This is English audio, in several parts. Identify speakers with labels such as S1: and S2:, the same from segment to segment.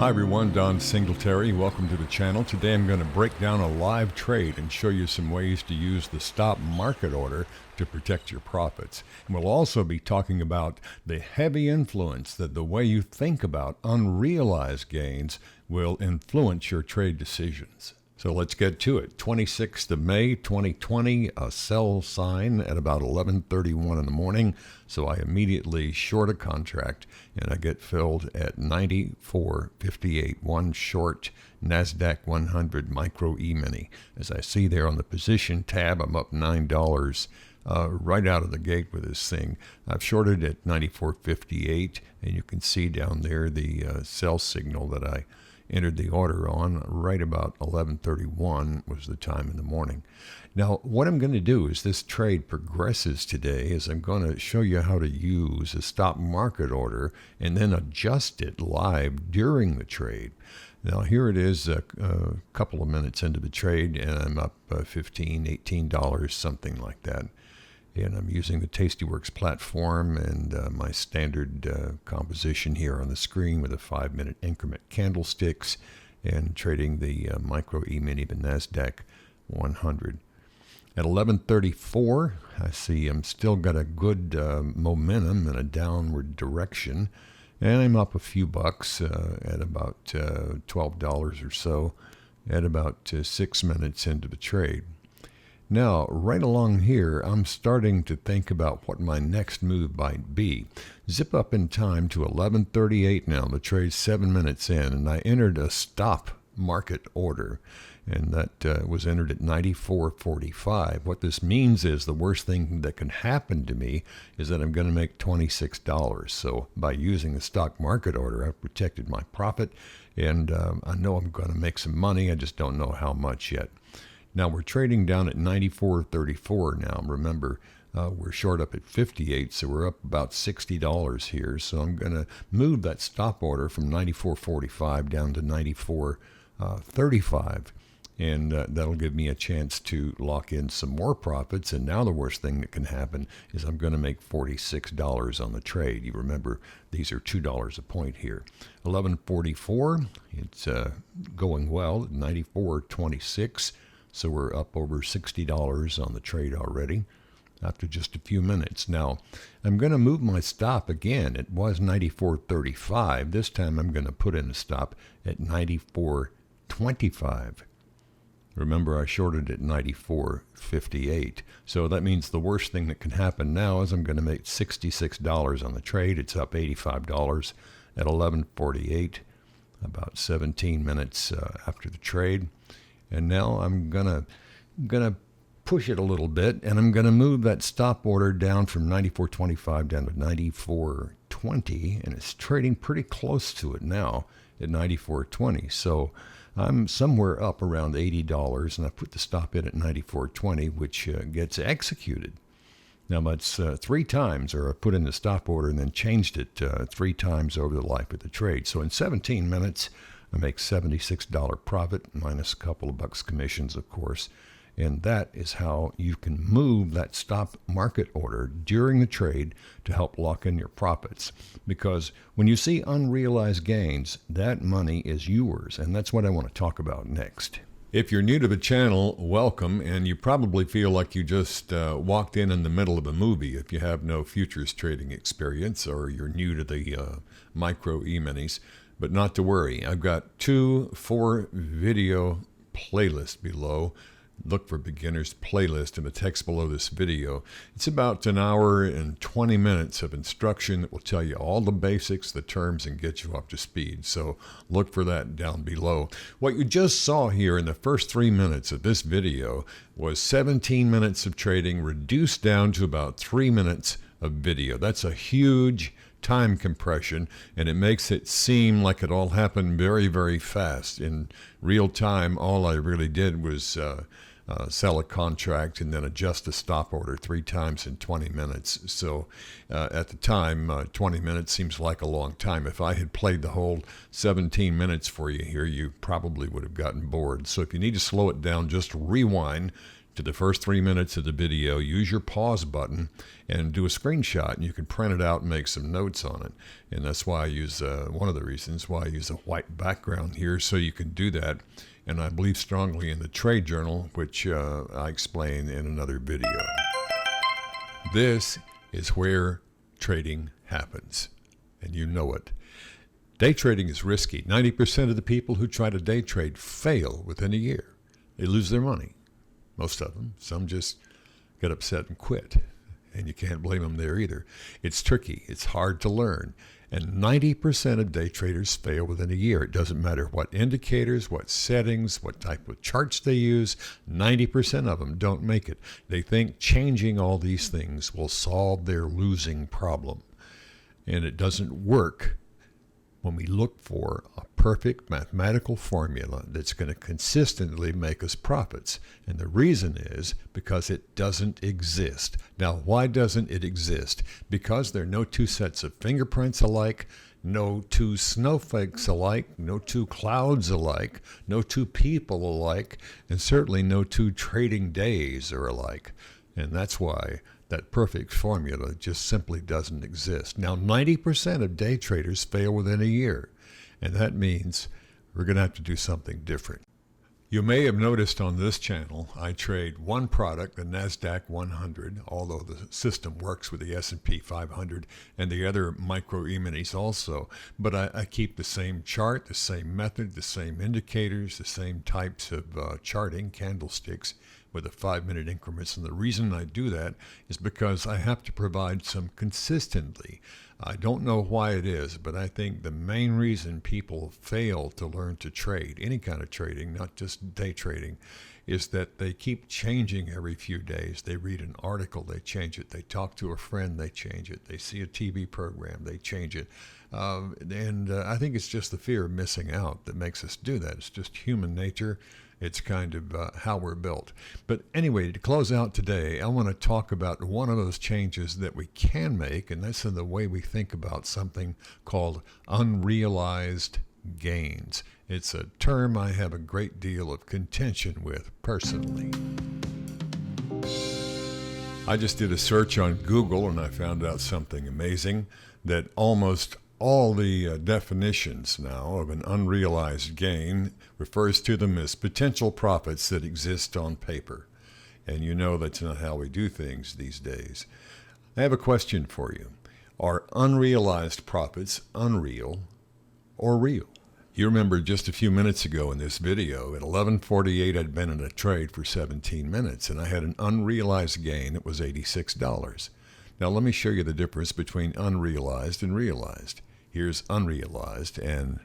S1: Hi everyone, Don Singletary. Welcome to the channel. Today I'm going to break down a live trade and show you some ways to use the stop market order to protect your profits. And we'll also be talking about the heavy influence that the way you think about unrealized gains will influence your trade decisions. So let's get to it. 26th of May, 2020, a sell sign at about 11:31 in the morning. So I immediately short a contract and I get filled at 94.58, one short NASDAQ100 Micro Emini. As I see there on the position tab, I'm up $9 right out of the gate with this thing. I've shorted at 94.58 and you can see down there the sell signal that I entered the order on right about 11:31 was the time in the morning. Now, what I'm going to do as this trade progresses today is I'm going to show you how to use a stop market order and then adjust it live during the trade. Now, here it is a couple of minutes into the trade, and I'm up $15, $18, something like that. And I'm using the Tastyworks platform and my standard composition here on the screen with a 5-minute increment candlesticks and trading the Micro Emini, the NASDAQ100. At 11:34, I see I'm still got a good momentum in a downward direction, and I'm up a few bucks at about $12 or so at about 6 minutes into the trade. Now, right along here, I'm starting to think about what my next move might be. Zip up in time to 11:38 now. The trade's 7 minutes in, and I entered a stop market order, and that was entered at 94.45. What this means is the worst thing that can happen to me is that I'm going to make $26. So by using the stock market order, I've protected my profit, and I know I'm going to make some money. I just don't know how much yet. Now we're trading down at 94.34 now. Remember, we're short up at 58, so we're up about $60 here. So I'm going to move that stop order from 94.45 down to 94.35, and that'll give me a chance to lock in some more profits. And now the worst thing that can happen is I'm going to make $46 on the trade. You remember, these are $2 a point here. 11:44, it's going well at 94.26. So we're up over $60 on the trade already after just a few minutes. Now, I'm going to move my stop again. It was 94.35. This time I'm going to put in a stop at 94.25. Remember, I shorted at 94.58. So that means the worst thing that can happen now is I'm going to make $66 on the trade. It's up $85 at 11:48, about 17 minutes after the trade. And now I'm gonna push it a little bit, and I'm gonna move that stop order down from 94.25 down to 94.20, and it's trading pretty close to it now at 94.20. So I'm somewhere up around $80, and I put the stop in at 94.20, which gets executed. Now that's 3 times, or I put in the stop order and then changed it 3 times over the life of the trade. So in 17 minutes, I make $76 profit, minus a couple of bucks commissions, of course. And that is how you can move that stop market order during the trade to help lock in your profits. Because when you see unrealized gains, that money is yours. And that's what I want to talk about next. If you're new to the channel, welcome, and you probably feel like you just walked in the middle of a movie if you have no futures trading experience or you're new to the Micro Eminis. But not to worry, I've got 2 4-video playlists below. Look for beginners playlist in the text below this video. It's about an hour and 20 minutes of instruction that will tell you all the basics, the terms, and get you up to speed. So look for that down below. What you just saw here in the first 3 minutes of this video was 17 minutes of trading reduced down to about 3 minutes of video. That's a huge time compression, and it makes it seem like it all happened very, very fast. In real time, all I really did was sell a contract and then adjust a stop order 3 times in 20 minutes. So at the time, 20 minutes seems like a long time. If I had played the whole 17 minutes for you here, you probably would have gotten bored. So if you need to slow it down, just rewind to the first 3 minutes of the video, use your pause button and do a screenshot, and you can print it out and make some notes on it. And that's why I use, one of the reasons why I use a white background here, so you can do that. And I believe strongly in the trade journal, which I explain in another video. This is where trading happens, and you know it. Day trading is risky. 90% of the people who try to day trade fail within a year. They lose their money. Most of them. Some just get upset and quit. And you can't blame them there either. It's tricky. It's hard to learn. And 90% of day traders fail within a year. It doesn't matter what indicators, what settings, what type of charts they use. 90% of them don't make it. They think changing all these things will solve their losing problem. And it doesn't work when we look for a perfect mathematical formula that's going to consistently make us profits. And the reason is because it doesn't exist. Now, why doesn't it exist? Because there are no two sets of fingerprints alike, no two snowflakes alike, no two clouds alike, no two people alike, and certainly no two trading days are alike. And that's why that perfect formula just simply doesn't exist. Now, 90% of day traders fail within a year, and that means we're going to have to do something different. You may have noticed on this channel, I trade one product, the NASDAQ100, although the system works with the S&P 500 and the other Micro Eminis also. But I keep the same chart, the same method, the same indicators, the same types of charting, candlesticks, with the 5-minute increments. And the reason I do that is because I have to provide some consistency. I don't know why it is, but I think the main reason people fail to learn to trade, any kind of trading, not just day trading, is that they keep changing every few days. They read an article, they change it. They talk to a friend, they change it. They see a TV program, they change it. I think it's just the fear of missing out that makes us do that. It's just human nature. It's kind of how we're built. But anyway, to close out today, I want to talk about one of those changes that we can make, and that's in the way we think about something called unrealized gains. It's a term I have a great deal of contention with personally. I just did a search on Google and I found out something amazing, that almost all the definitions now of an unrealized gain refers to them as potential profits that exist on paper. And you know that's not how we do things these days. I have a question for you. Are unrealized profits unreal or real? You remember just a few minutes ago in this video, at 11:48 I'd been in a trade for 17 minutes and I had an unrealized gain. It was $86. Now let me show you the difference between unrealized and realized. Here's unrealized, and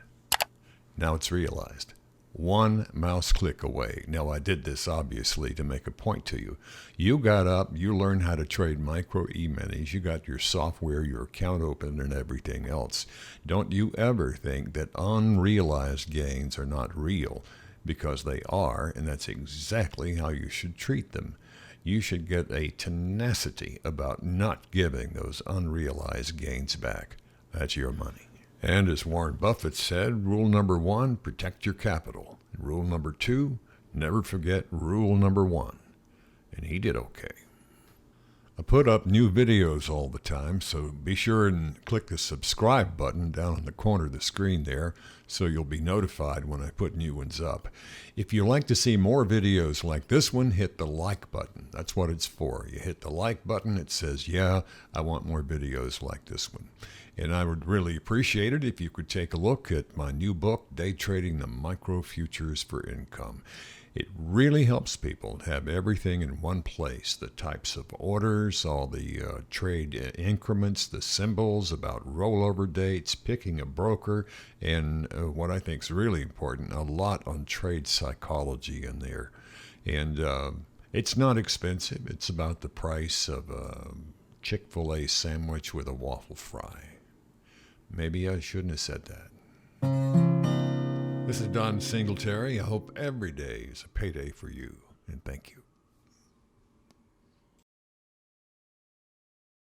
S1: now it's realized. One mouse click away. Now, I did this obviously to make a point to you. You got up, you learned how to trade Micro E-minis, you got your software, your account open, and everything else. Don't you ever think that unrealized gains are not real, because they are, and that's exactly how you should treat them. You should get a tenacity about not giving those unrealized gains back. That's your money. And as Warren Buffett said, rule number 1, protect your capital. Rule number 2, never forget rule number 1. And he did okay. I put up new videos all the time, so be sure and click the subscribe button down in the corner of the screen there so you'll be notified when I put new ones up. If you'd like to see more videos like this one, hit the like button. That's what it's for. You hit the like button, it says, yeah, I want more videos like this one. And I would really appreciate it if you could take a look at my new book, Day Trading the Micro Futures for Income. It really helps people have everything in one place, the types of orders, all the trade increments, the symbols about rollover dates, picking a broker, and what I think is really important, a lot on trade psychology in there. And it's not expensive. It's about the price of a Chick-fil-A sandwich with a waffle fry. Maybe I shouldn't have said that. This is Don Singletary. I hope every day is a payday for you, and thank you.